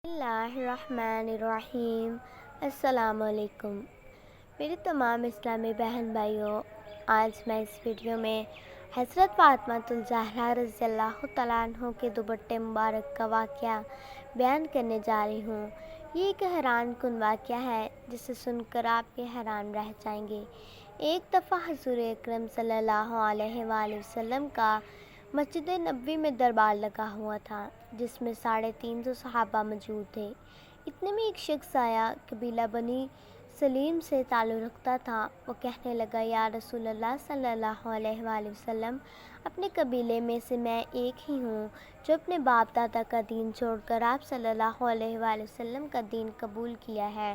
بسم اللہ الرحمن الرحیم۔ السلام علیکم میرے تمام اسلامی بہن بھائیوں، آج میں اس ویڈیو میں حضرت فاطمہ الزہرا رضی اللہ تعالیٰ عنہ کے دوپٹے مبارک کا واقعہ بیان کرنے جا رہی ہوں۔ یہ ایک حیران کن واقعہ ہے جسے سن کر آپ بھی حیران رہ جائیں گے۔ ایک دفعہ حضور اکرم صلی اللہ علیہ وآلہ وسلم کا مسجد نبوی میں دربار لگا ہوا تھا، جس میں 350 صحابہ موجود تھے۔ اتنے میں ایک شخص آیا، قبیلہ بنی سلیم سے تعلق رکھتا تھا۔ وہ کہنے لگا، یا رسول اللہ صلی اللہ علیہ وآلہ وسلم، اپنے قبیلے میں سے میں ایک ہی ہوں جو اپنے باپ دادا کا دین چھوڑ کر آپ صلی اللہ علیہ وآلہ وسلم کا دین قبول کیا ہے۔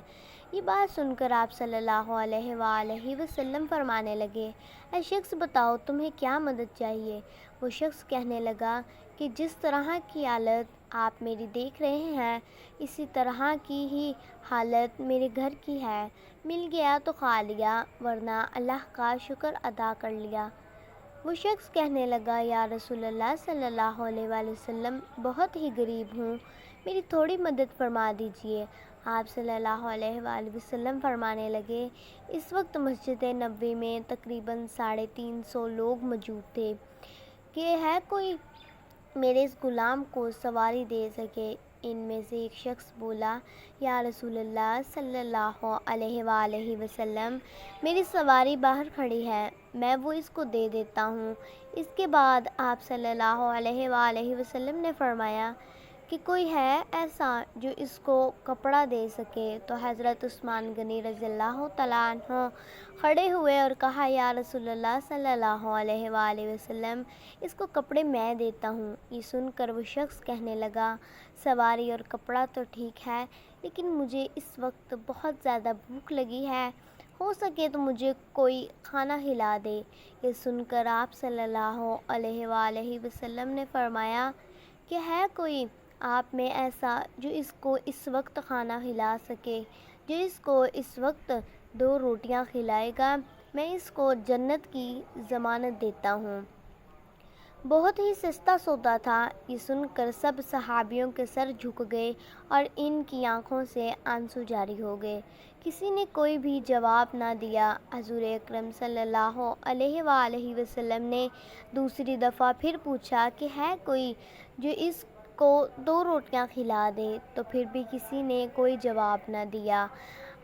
یہ بات سن کر آپ صلی اللہ علیہ وآلہ وسلم فرمانے لگے، اے شخص، بتاؤ تمہیں کیا مدد چاہیے؟ وہ شخص کہنے لگا کہ جس طرح کی حالت آپ میری دیکھ رہے ہیں، اسی طرح کی ہی حالت میرے گھر کی ہے۔ مل گیا تو کھا لیا، ورنہ اللہ کا شکر ادا کر لیا۔ وہ شخص کہنے لگا، یا رسول اللہ صلی اللہ علیہ وآلہ وسلم، بہت ہی غریب ہوں، میری تھوڑی مدد فرما دیجیے۔ آپ صلی اللہ علیہ وآلہ وسلم فرمانے لگے، اس وقت مسجد نبوی میں تقریباً 350 لوگ موجود تھے کہ ہے کوئی میرے اس غلام کو سواری دے سکے؟ ان میں سے ایک شخص بولا، یا رسول اللہ صلی اللہ علیہ وآلہ وسلم، میری سواری باہر کھڑی ہے، میں وہ اس کو دے دیتا ہوں۔ اس کے بعد آپ صلی اللہ علیہ وآلہ وسلم نے فرمایا کہ کوئی ہے ایسا جو اس کو کپڑا دے سکے؟ تو حضرت عثمان غنی رضی اللہ تعالیٰ عنہ کھڑے ہوئے اور کہا، یا رسول اللہ صلی اللہ علیہ وآلہ وسلم، اس کو کپڑے میں دیتا ہوں۔ یہ سن کر وہ شخص کہنے لگا، سواری اور کپڑا تو ٹھیک ہے، لیکن مجھے اس وقت بہت زیادہ بھوک لگی ہے، ہو سکے تو مجھے کوئی کھانا کھلا دے۔ یہ سن کر آپ صلی اللہ علیہ وآلہ وسلم نے فرمایا کہ ہے کوئی آپ میں ایسا جو اس کو اس وقت کھانا کھلا سکے؟ جو اس کو اس وقت 2 روٹیاں کھلائے گا، میں اس کو جنت کی ضمانت دیتا ہوں۔ بہت ہی سستا سودا تھا۔ یہ سن کر سب صحابیوں کے سر جھک گئے اور ان کی آنکھوں سے آنسو جاری ہو گئے۔ کسی نے کوئی بھی جواب نہ دیا۔ حضور اکرم صلی اللہ علیہ وآلہ وسلم نے دوسری دفعہ پھر پوچھا کہ ہے کوئی جو اس کو 2 روٹیاں کھلا دے؟ تو پھر بھی کسی نے کوئی جواب نہ دیا۔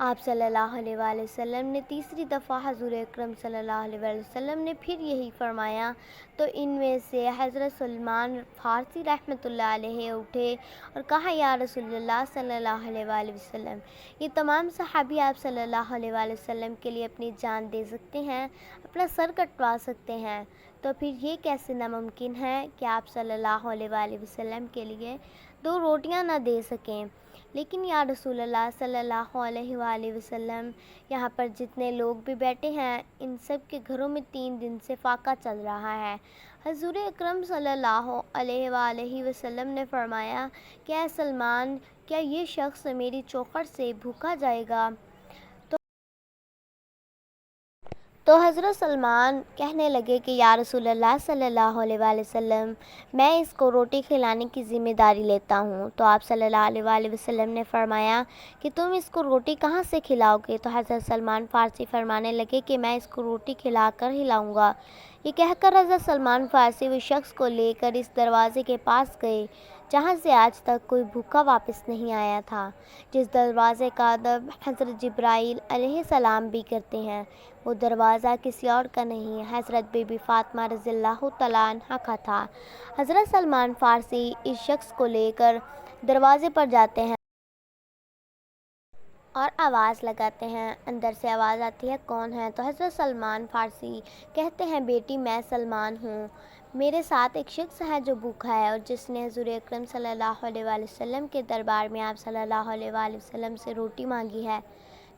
آپ صلی اللہ علیہ وآلہ وسلم نے تیسری دفعہ حضور اکرم صلی اللہ علیہ وآلہ وسلم نے پھر یہی فرمایا تو ان میں سے حضرت سلمان فارسی رحمۃ اللہ علیہ اٹھے اور کہا، یا رسول اللہ صلی اللہ علیہ وآلہ وسلم، یہ تمام صحابی آپ صلی اللہ علیہ وآلہ وسلم کے لیے اپنی جان دے سکتے ہیں، اپنا سر کٹوا سکتے ہیں، تو پھر یہ کیسے ناممکن ہے کہ آپ صلی اللہ علیہ وآلہ وسلم کے لیے 2 روٹیاں نہ دے سکیں؟ لیکن یا رسول اللہ صلی اللہ علیہ وآلہ وسلم، یہاں پر جتنے لوگ بھی بیٹھے ہیں، ان سب کے گھروں میں 3 دن سے فاقہ چل رہا ہے۔ حضور اکرم صلی اللہ علیہ وآلہ وسلم نے فرمایا کہ اے سلمان، کیا یہ شخص میری چوکھٹ سے بھوکا جائے گا؟ تو حضرت سلمان کہنے لگے کہ یا رسول اللہ صلی اللہ علیہ وآلہ وسلم، میں اس کو روٹی کھلانے کی ذمہ داری لیتا ہوں۔ تو آپ صلی اللہ علیہ وآلہ وسلم نے فرمایا کہ تم اس کو روٹی کہاں سے کھلاؤ گے؟ تو حضرت سلمان فارسی فرمانے لگے کہ میں اس کو روٹی کھلا کر ہلاؤں گا۔ یہ کہہ کر حضرت سلمان فارسی اس شخص کو لے کر اس دروازے کے پاس گئے جہاں سے آج تک کوئی بھوکا واپس نہیں آیا تھا، جس دروازے کا ادب حضرت جبرائیل علیہ السلام بھی کرتے ہیں۔ وہ دروازہ کسی اور کا نہیں، حضرت بی بی فاطمہ رضی اللہ تعالیٰ عنہ کا تھا۔ حضرت سلمان فارسی اس شخص کو لے کر دروازے پر جاتے ہیں اور آواز لگاتے ہیں۔ اندر سے آواز آتی ہے، کون ہے؟ تو حضرت سلمان فارسی کہتے ہیں، بیٹی میں سلمان ہوں، میرے ساتھ ایک شخص ہے جو بھوکا ہے اور جس نے حضور اکرم صلی اللہ علیہ وآلہ وسلم کے دربار میں آپ صلی اللہ علیہ وآلہ وسلم سے روٹی مانگی ہے،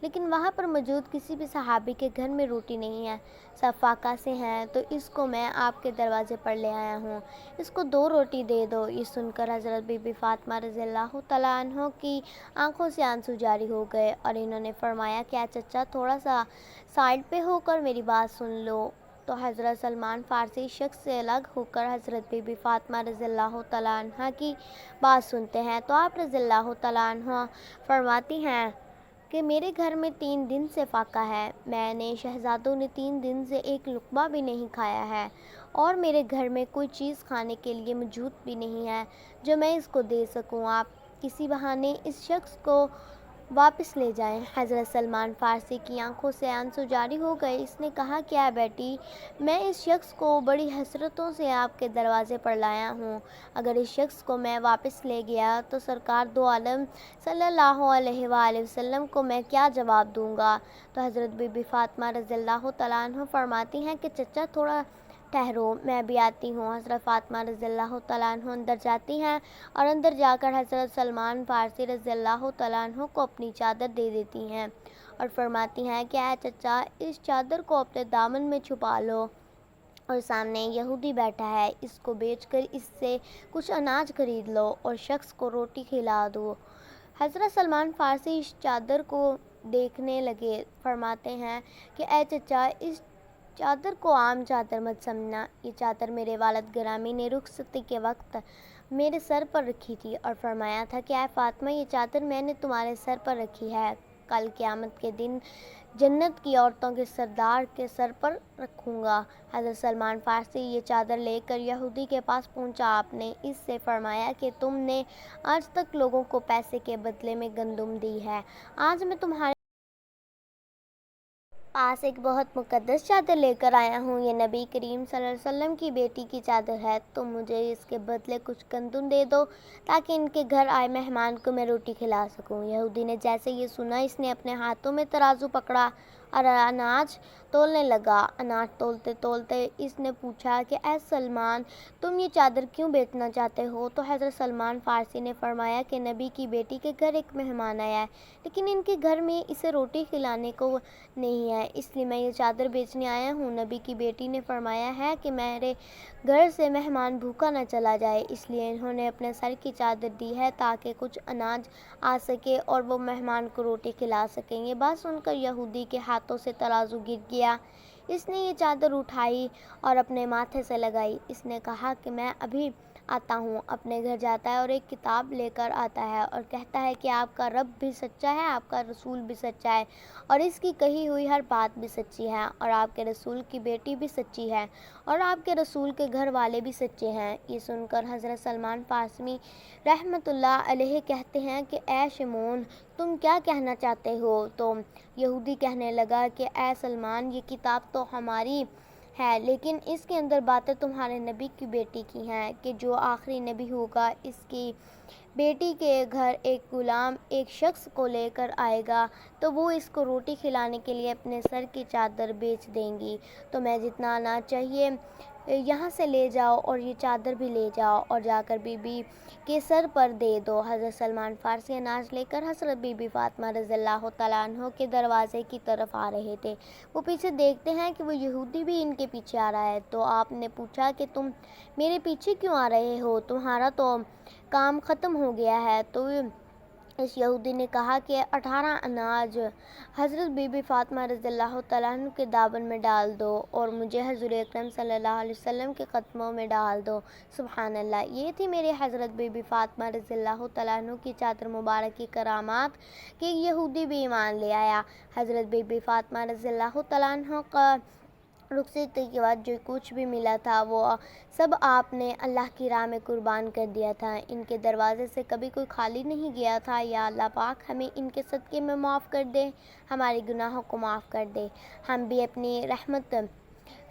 لیکن وہاں پر موجود کسی بھی صحابی کے گھر میں روٹی نہیں ہے، سب فاقہ سے ہیں، تو اس کو میں آپ کے دروازے پر لے آیا ہوں، اس کو 2 روٹی دے دو۔ یہ سن کر حضرت بی بی فاطمہ رضی اللہ تعالیٰ عنہ کی آنکھوں سے آنسو جاری ہو گئے اور انہوں نے فرمایا کہ اے چچا، تھوڑا سا سائڈ پہ ہو کر میری بات سن لو۔ تو حضرت سلمان فارسی شخص سے الگ ہو کر حضرت بی بی فاطمہ رضی اللہ تعالیٰ عنہ کی بات سنتے ہیں تو آپ رضی اللہ تعالیٰ عنہ فرماتی ہیں کہ میرے گھر میں 3 دن سے فاقہ ہے، میں نے شہزادوں نے 3 دن سے ایک لقمہ بھی نہیں کھایا ہے، اور میرے گھر میں کوئی چیز کھانے کے لیے موجود بھی نہیں ہے جو میں اس کو دے سکوں، آپ کسی بہانے اس شخص کو واپس لے جائیں۔ حضرت سلمان فارسی کی آنکھوں سے آنسو جاری ہو گئے، اس نے کہا کیا بیٹی، میں اس شخص کو بڑی حسرتوں سے آپ کے دروازے پر لایا ہوں، اگر اس شخص کو میں واپس لے گیا تو سرکار دو عالم صلی اللہ علیہ وآلہ وسلم کو میں کیا جواب دوں گا؟ تو حضرت بی بی فاطمہ رضی اللہ تعالیٰ عنہ فرماتی ہیں کہ چچا تھوڑا ٹھہرو، میں بھی آتی ہوں۔ حضرت فاطمہ رضی اللہ تعالیٰ عنہ اندر جاتی ہیں اور اندر جا کر حضرت سلمان فارسی رضی اللہ تعالیٰ عنہ کو اپنی چادر دے دیتی ہیں اور فرماتی ہیں کہ اے چچا، اس چادر کو اپنے دامن میں چھپا لو، اور سامنے یہودی بیٹھا ہے، اس کو بیچ کر اس سے کچھ اناج خرید لو اور شخص کو روٹی کھلا دو۔ حضرت سلمان فارسی اس چادر کو دیکھنے لگے، فرماتے ہیں کہ اے چچا، اس چادر کو عام چادر مت سمجھنا، یہ چادر میرے والد گرامی نے رخصتی کے وقت میرے سر پر رکھی تھی اور فرمایا تھا کہ اے فاطمہ، یہ چادر میں نے تمہارے سر پر رکھی ہے، کل قیامت کے دن جنت کی عورتوں کے سردار کے سر پر رکھوں گا۔ حضرت سلمان فارسی یہ چادر لے کر یہودی کے پاس پہنچا، آپ نے اس سے فرمایا کہ تم نے آج تک لوگوں کو پیسے کے بدلے میں گندم دی ہے، آج میں تمہارے پاس ایک بہت مقدس چادر لے کر آیا ہوں، یہ نبی کریم صلی اللہ علیہ وسلم کی بیٹی کی چادر ہے، تم مجھے اس کے بدلے کچھ گندم دے دو تاکہ ان کے گھر آئے مہمان کو میں روٹی کھلا سکوں۔ یہودی نے جیسے یہ سنا، اس نے اپنے ہاتھوں میں ترازو پکڑا اور اناج تولنے لگا۔ اناج تولتے تولتے اس نے پوچھا کہ اے سلمان، تم یہ چادر کیوں بیچنا چاہتے ہو؟ تو حضرت سلمان فارسی نے فرمایا کہ نبی کی بیٹی کے گھر ایک مہمان آیا ہے، لیکن ان کے گھر میں اسے روٹی کھلانے کو نہیں ہے، اس لیے میں یہ چادر بیچنے آیا ہوں۔ نبی کی بیٹی نے فرمایا ہے کہ میرے گھر سے مہمان بھوکا نہ چلا جائے، اس لیے انہوں نے اپنے سر کی چادر دی ہے تاکہ کچھ اناج آ سکے اور وہ مہمان کو روٹی کھلا سکیں۔ یہ بات سن کر یہودی کے ہاتھوں سے ترازو گر گیا، اس نے یہ چادر اٹھائی اور اپنے ماتھے سے لگائی، اس نے کہا کہ میں ابھی آتا ہوں، اپنے گھر جاتا ہے اور ایک کتاب لے کر آتا ہے اور کہتا ہے کہ آپ کا رب بھی سچا ہے، آپ کا رسول بھی سچا ہے اور اس کی کہی ہوئی ہر بات بھی سچی ہے، اور آپ کے رسول کی بیٹی بھی سچی ہے اور آپ کے رسول کے گھر والے بھی سچے ہیں۔ یہ سن کر حضرت سلمان فارسی رحمۃ اللہ علیہ کہتے ہیں کہ اے شمعون، تم کیا کہنا چاہتے ہو؟ تو یہودی کہنے لگا کہ اے سلمان، یہ کتاب تو ہماری ہے، لیکن اس کے اندر باتیں تمہارے نبی کی بیٹی کی ہیں کہ جو آخری نبی ہوگا، اس کی بیٹی کے گھر ایک غلام ایک شخص کو لے کر آئے گا تو وہ اس کو روٹی کھلانے کے لیے اپنے سر کی چادر بیچ دیں گی، تو میں جتنا اناج چاہیے یہاں سے لے جاؤ اور یہ چادر بھی لے جاؤ اور جا کر بی بی کے سر پر دے دو۔ حضرت سلمان فارسی اناج لے کر حضرت بی بی فاطمہ رضی اللہ تعالیٰ عنہ کے دروازے کی طرف آ رہے تھے، وہ پیچھے دیکھتے ہیں کہ وہ یہودی بھی ان کے پیچھے آ رہا ہے، تو آپ نے پوچھا کہ تم میرے پیچھے کیوں آ رہے ہو، تمہارا تو کام ختم ہو گیا ہے؟ تو اس یہودی نے کہا کہ 18 اناج حضرت بی بی فاطمہ رضی اللہ تعالیٰ عنہ کے دامن میں ڈال دو اور مجھے حضور اکرم صلی اللہ علیہ وسلم کے قدموں میں ڈال دو۔ سبحان اللہ! یہ تھی میرے حضرت بی بی فاطمہ رضی اللہ تعالیٰ عنہ کی چادر مبارک کی کرامات کہ یہودی بھی ایمان لے آیا۔ حضرت بی بی فاطمہ رضی اللہ تعالیٰ عنہ کا رخصتی کے بعد جو کچھ بھی ملا تھا وہ سب آپ نے اللہ کی راہ میں قربان کر دیا تھا، ان کے دروازے سے کبھی کوئی خالی نہیں گیا تھا۔ یا اللہ پاک ہمیں ان کے صدقے میں معاف کر دے، ہمارے گناہوں کو معاف کر دے، ہم بھی اپنی رحمت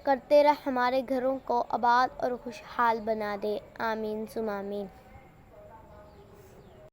کرتے رہ ہمارے گھروں کو آباد اور خوشحال بنا دے، آمین ثم آمین۔